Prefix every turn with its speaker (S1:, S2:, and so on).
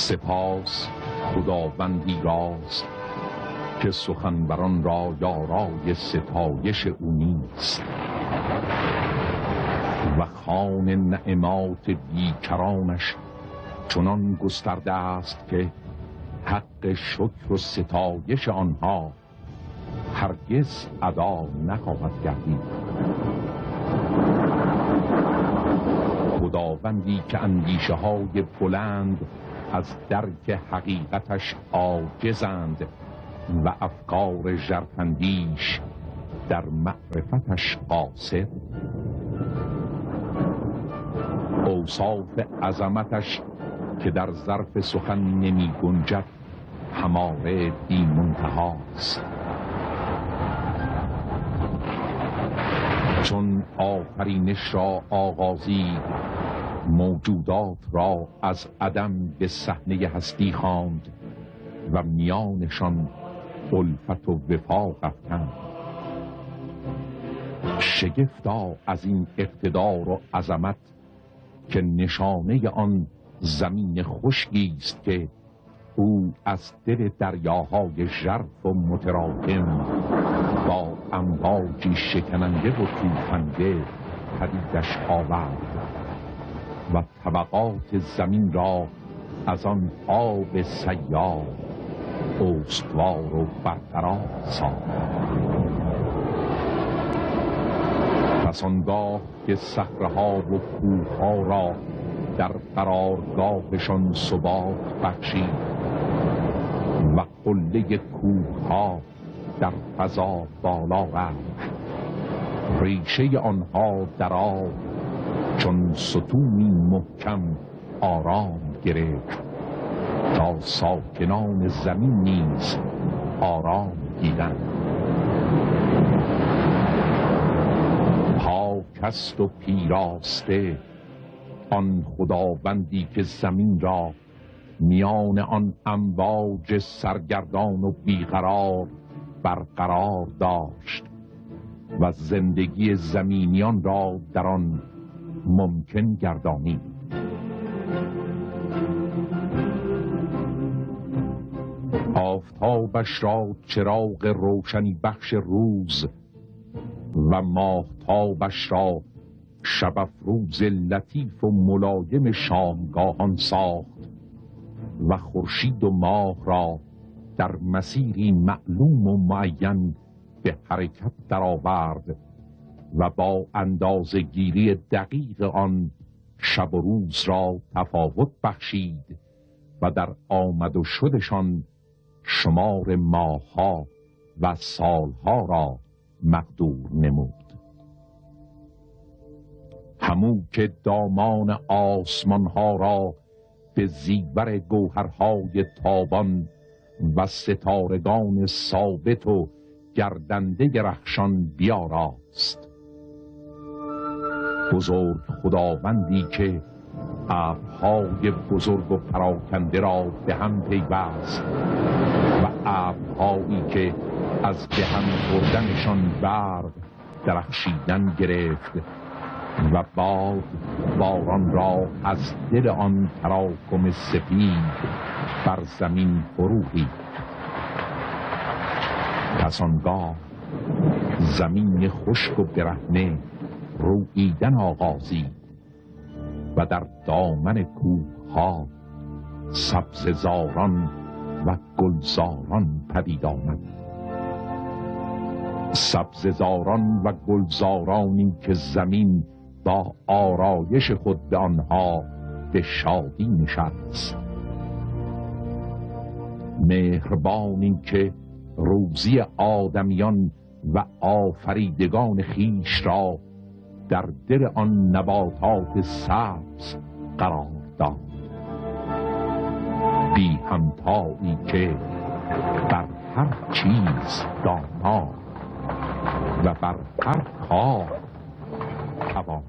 S1: سپاس خداوندی راست که سخنوران را یارای ستایش او نیست و خوان نعمات بیکرانش چنان گسترده است که حق شکر و ستایش آنها هرگز ادا نخواهد گردید. خداوندی که اندیشه های بلند از درک حقیقتش عاجزند و افکار ژرفاندیش در معرفتش قاصر. اوصاف عظمتش که در ظرف سخن نمی گنجد هماره بی منتهاست. چون آفرینش را آغازید موجودات را از عدم به صحنه هستی خواند و میانشان الفت و وفاق افکند. شگفتا از این اقتدار و عظمت که نشانه آن زمین خشکی است که او از دل دریاهای ژرف و متراکم با امواجی شکننده و توفنده پدیدش آورد و طبقات زمین را از آن آب سیال استوار و برقرار ساخت. پس آنگاه که صخره‌ها و کوه‌ها را در قرارگاهشان ثبات بخشید و قله کوه‌ها در فضا بالا رفت، ریشه آنها در آب چون ستونی محکم آرام گرفت تا ساکنان زمین نیز آرام گیرند. پاک است و پیراسته آن خداوندی که زمین را میان آن امواج سرگردان و بیقرار برقرار داشت و زندگی زمینیان را در آن ممکن گردانید. آفتابش را چراغ روشنی بخش روز و ماهتابش را شب افروز لطیف و ملایم شامگاهان ساخت و خورشید و ماه را در مسیری معلوم و معین به حرکت درآورد و با اندازه‌گیری دقیق آن شب و روز را تفاوت بخشید و در آمد و شدشان شمار ماه‌ها و سالها را مقدور نمود. همو که دامان آسمان‌ها را به زیور گوهرهای تابان و ستارگان ثابت و گردنده رخشان بیاراست. بزرگ خداوندی که ابرهای بزرگ و پراکنده را به هم پیوست و ابرهایی که از به هم خوردنشان برق درخشیدن گرفت و باران را از دل آن تراکم سپید بر زمین فرو ریخت. پس آنگاه زمین خشک و برهنه روییدن آغازید و در دامن کوه‌ها سبززاران و گلزاران پدید آمد. سبززاران و گلزارانی که زمین با آرایش خود به آنها به شادی نشست. مهربانی که روزی آدمیان و آفریدگان خیش را در دل آن نباتات سبز قرار داد. بی همتایی که بر هر چیز دانا و بر هر کار توان.